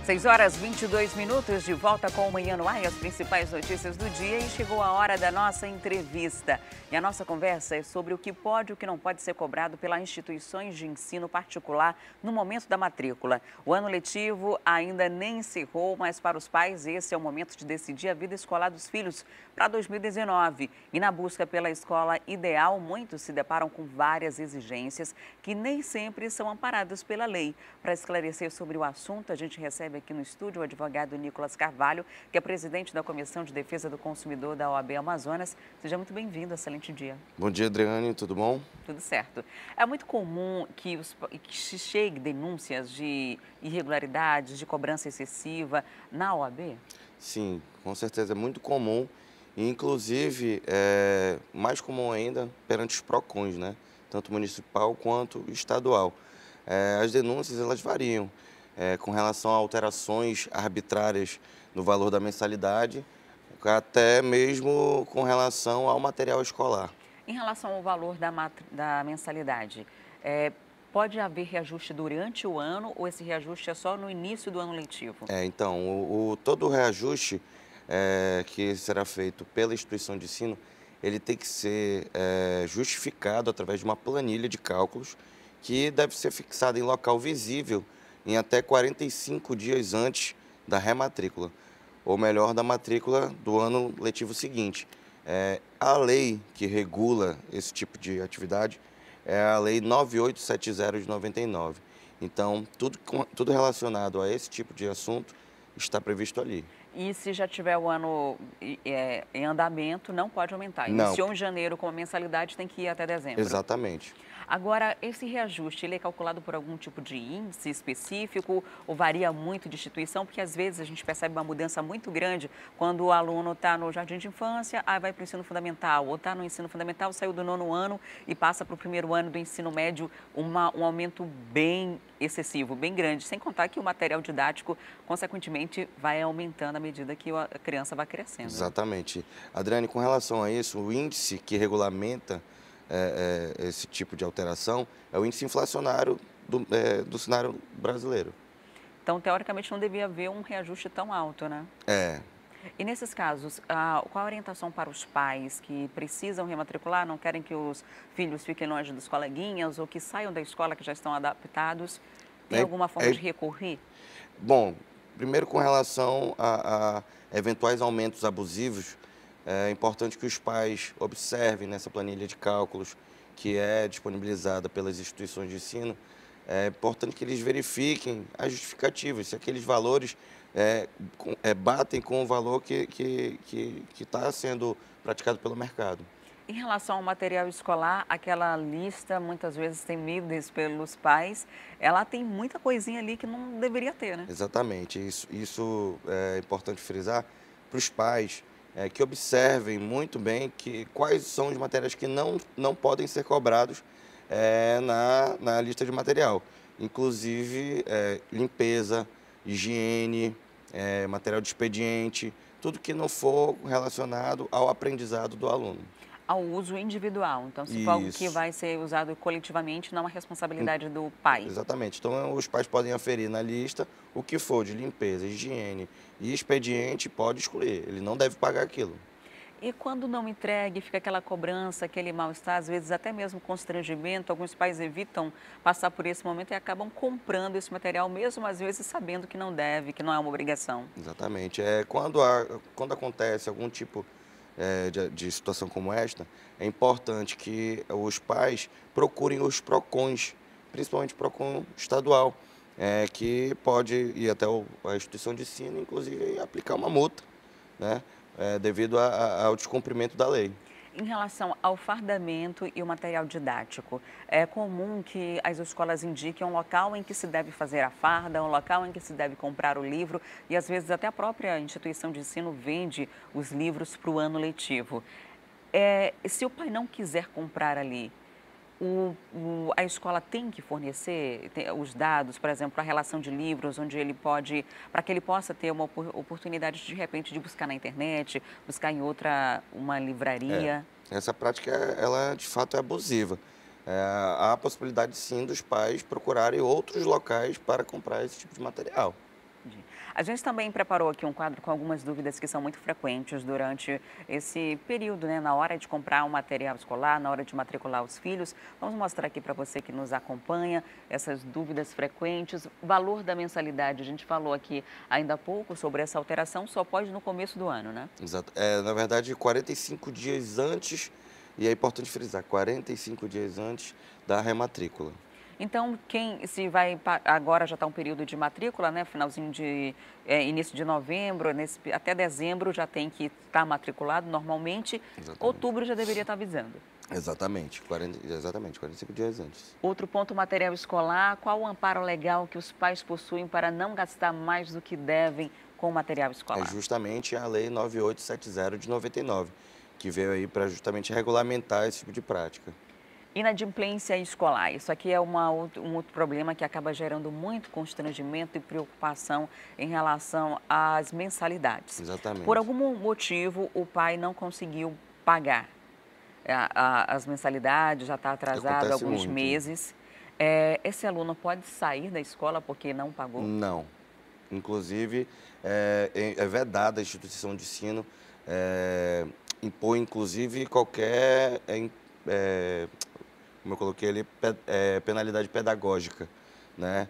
6h22, de volta com o Manhã no Ar e as principais notícias do dia, e chegou a hora da nossa entrevista. E a nossa conversa é sobre o que pode e o que não pode ser cobrado pelas instituições de ensino particular no momento da matrícula. O ano letivo ainda nem encerrou, mas para os pais esse é o momento de decidir a vida escolar dos filhos para 2019. E na busca pela escola ideal, muitos se deparam com várias exigências que nem sempre são amparadas pela lei. Para esclarecer sobre o assunto, a gente recebe aqui no estúdio o advogado Nicolas Carvalho, que é presidente da Comissão de Defesa do Consumidor da OAB Amazonas. Seja muito bem-vindo, excelente dia. Bom dia, Adriane, tudo bom? Tudo certo. É muito comum que se chegue denúncias de irregularidades, de cobrança excessiva na OAB? Sim, com certeza é muito comum, e inclusive mais comum ainda perante os PROCONs, né? Tanto municipal quanto estadual. As denúncias elas variam com relação a alterações arbitrárias no valor da mensalidade, até mesmo com relação ao material escolar. Em relação ao valor da mensalidade, pode haver reajuste durante o ano ou esse reajuste é só no início do ano letivo? Então, todo o reajuste que será feito pela instituição de ensino, ele tem que ser justificado através de uma planilha de cálculos que deve ser fixada em local visível em até 45 dias antes da rematrícula, ou melhor, da matrícula do ano letivo seguinte. A lei que regula esse tipo de atividade é a Lei 9870 de 99. Então, tudo relacionado a esse tipo de assunto está previsto ali. E se já tiver o ano em andamento, não pode aumentar? Não. Iniciou em janeiro com a mensalidade, tem que ir até dezembro? Exatamente. Agora, esse reajuste, ele é calculado por algum tipo de índice específico ou varia muito de instituição? Porque às vezes a gente percebe uma mudança muito grande quando o aluno está no jardim de infância, aí vai para o ensino fundamental, ou está no ensino fundamental, saiu do 9º ano e passa para o 1º ano do ensino médio, um aumento bem excessivo, bem grande, sem contar que o material didático, consequentemente, vai aumentando à medida que a criança vai crescendo. Exatamente. Adriane, com relação a isso, o índice que regulamenta esse tipo de alteração é o índice inflacionário do cenário brasileiro. Então, teoricamente, não devia haver um reajuste tão alto, né? E nesses casos, qual a orientação para os pais que precisam rematricular, não querem que os filhos fiquem longe dos coleguinhas ou que saiam da escola que já estão adaptados? Tem alguma forma de recorrer? Bom, primeiro com relação a eventuais aumentos abusivos, é importante que os pais observem nessa planilha de cálculos que é disponibilizada pelas instituições de ensino. É importante que eles verifiquem as justificativas, se aqueles valores batem com o valor que está sendo praticado pelo mercado. Em relação ao material escolar, aquela lista, muitas vezes temidas pelos pais, ela tem muita coisinha ali que não deveria ter, né? Exatamente. Isso é importante frisar para os pais que observem muito bem quais são os materiais que não podem ser cobrados na lista de material. Inclusive, limpeza, higiene, material de expediente, tudo que não for relacionado ao aprendizado do aluno. Ao uso individual. Então, se for algo que vai ser usado coletivamente, não é uma responsabilidade do pai. Exatamente. Então, os pais podem aferir na lista o que for de limpeza, higiene e expediente, pode excluir. Ele não deve pagar aquilo. E quando não entregue, fica aquela cobrança, aquele mal-estar, às vezes até mesmo constrangimento. Alguns pais evitam passar por esse momento e acabam comprando esse material, mesmo às vezes sabendo que não deve, que não é uma obrigação. Exatamente. Quando acontece algum tipo de situação como esta, é importante que os pais procurem os PROCONs, principalmente o PROCON estadual, que pode ir até a instituição de ensino, inclusive aplicar uma multa, né, devido ao descumprimento da lei. Em relação ao fardamento e o material didático, é comum que as escolas indiquem um local em que se deve fazer a farda, um local em que se deve comprar o livro e, às vezes, até a própria instituição de ensino vende os livros para o ano letivo. Se o pai não quiser comprar ali, a escola tem que fornecer os dados, por exemplo, a relação de livros, onde ele pode, para que ele possa ter uma oportunidade de repente de buscar na internet, buscar em uma livraria. Essa prática, ela de fato é abusiva. Há a possibilidade sim dos pais procurarem outros locais para comprar esse tipo de material. Entendi. A gente também preparou aqui um quadro com algumas dúvidas que são muito frequentes durante esse período, né? Na hora de comprar um material escolar, na hora de matricular os filhos. Vamos mostrar aqui para você que nos acompanha essas dúvidas frequentes. Valor da mensalidade, a gente falou aqui ainda há pouco sobre essa alteração, só pode no começo do ano, né? Exato. Na verdade, 45 dias antes, e é importante frisar, 45 dias antes da rematrícula. Então, se vai, agora já está um período de matrícula, né? Finalzinho de, início de novembro, até dezembro já tem que estar matriculado normalmente. Exatamente. Outubro já deveria estar avisando. Exatamente, 45 dias antes. Outro ponto, material escolar. Qual o amparo legal que os pais possuem para não gastar mais do que devem com material escolar? É justamente a Lei 9870 de 99, que veio aí para justamente regulamentar esse tipo de prática. Inadimplência escolar. Isso aqui é um outro problema que acaba gerando muito constrangimento e preocupação em relação às mensalidades. Exatamente. Por algum motivo, o pai não conseguiu pagar as mensalidades, já está atrasado Acontece alguns muito. meses. Esse aluno pode sair da escola porque não pagou? Não. Inclusive, é vedada a instituição de ensino impor, inclusive, qualquer... como eu coloquei ali, penalidade pedagógica, né?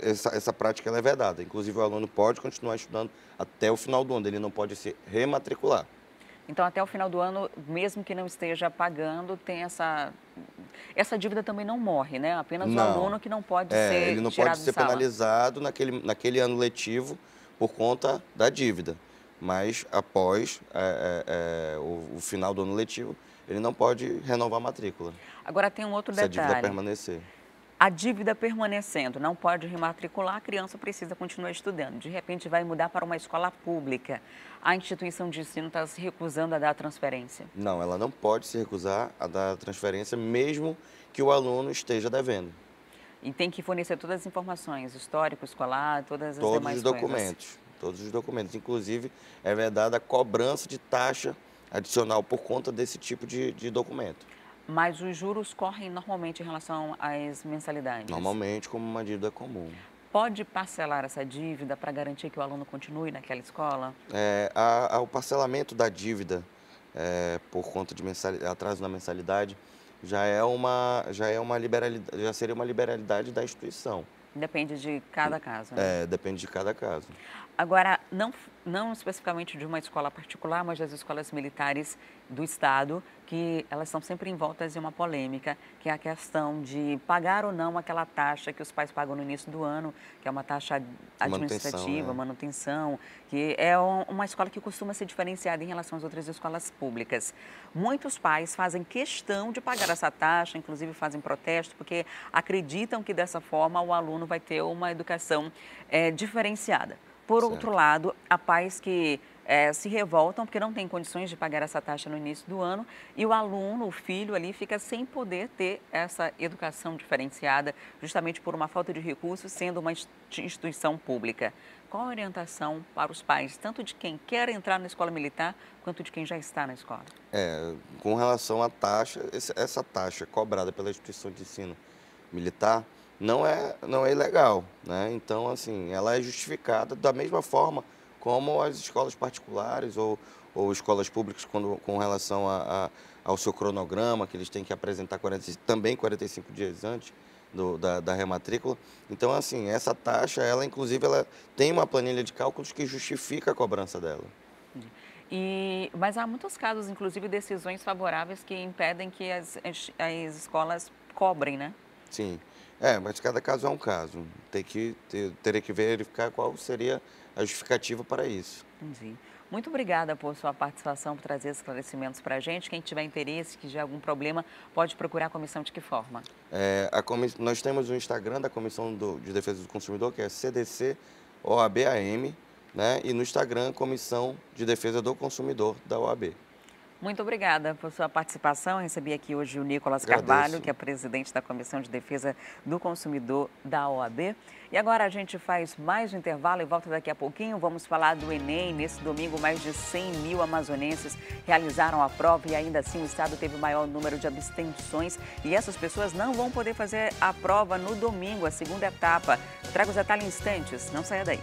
Essa prática ela é vedada. Inclusive, o aluno pode continuar estudando até o final do ano, ele não pode se rematricular. Então, até o final do ano, mesmo que não esteja pagando, tem essa dívida também não morre, né? Apenas o aluno que não pode ser ele não tirado pode ser de sala. penalizado naquele ano letivo por conta da dívida. Mas, após o final do ano letivo, ele não pode renovar a matrícula. Agora, tem um outro Se a detalhe. dívida permanecer. A dívida permanecendo, não pode rematricular, a criança precisa continuar estudando. De repente, vai mudar para uma escola pública. A instituição de ensino está se recusando a dar a transferência. Não, ela não pode se recusar a dar a transferência, mesmo que o aluno esteja devendo. E tem que fornecer todas as informações, histórico escolar, todas as Todos demais os documentos. coisas. Todos os documentos. Inclusive, é vedada a cobrança de taxa adicional por conta desse tipo de documento. Mas os juros correm normalmente em relação às mensalidades? Normalmente, como uma dívida comum. Pode parcelar essa dívida para garantir que o aluno continue naquela escola? O parcelamento da dívida por conta de atraso na mensalidade já seria uma liberalidade da instituição. Depende de cada caso, né? Depende de cada caso. Agora, não especificamente de uma escola particular, mas das escolas militares do Estado, que elas estão sempre envoltas em uma polêmica, que é a questão de pagar ou não aquela taxa que os pais pagam no início do ano, que é uma taxa administrativa, manutenção, que é uma escola que costuma ser diferenciada em relação às outras escolas públicas. Muitos pais fazem questão de pagar essa taxa, inclusive fazem protesto, porque acreditam que dessa forma o aluno vai ter uma educação diferenciada. Por outro lado, há pais que se revoltam porque não têm condições de pagar essa taxa no início do ano e o aluno, o filho ali, fica sem poder ter essa educação diferenciada, justamente por uma falta de recursos, sendo uma instituição pública. Qual a orientação para os pais, tanto de quem quer entrar na escola militar, quanto de quem já está na escola? Com relação à taxa, essa taxa cobrada pela instituição de ensino militar, não é ilegal, né? Então, assim, ela é justificada da mesma forma como as escolas particulares ou escolas públicas com relação ao seu cronograma, que eles têm que apresentar também 45 dias antes da rematrícula. Então, assim, essa taxa, inclusive, ela tem uma planilha de cálculos que justifica a cobrança dela. Mas há muitos casos, inclusive, decisões favoráveis que impedem que as escolas cobrem, né? Sim. Mas cada caso é um caso. Teria que verificar qual seria a justificativa para isso. Entendi. Muito obrigada por sua participação, por trazer esclarecimentos para a gente. Quem tiver interesse, que tiver algum problema, pode procurar a comissão de que forma? Nós temos o Instagram da Comissão de Defesa do Consumidor, que é CDC OAB-AM, né? E no Instagram, Comissão de Defesa do Consumidor da OAB. Muito obrigada por sua participação. Recebi aqui hoje o Nicolas Carvalho, que é presidente da Comissão de Defesa do Consumidor da OAB. E agora a gente faz mais um intervalo e volta daqui a pouquinho. Vamos falar do Enem. Nesse domingo, mais de 100 mil amazonenses realizaram a prova e ainda assim o estado teve o maior número de abstenções. E essas pessoas não vão poder fazer a prova no domingo, a segunda etapa. Eu trago os detalhes em instantes. Não saia daí.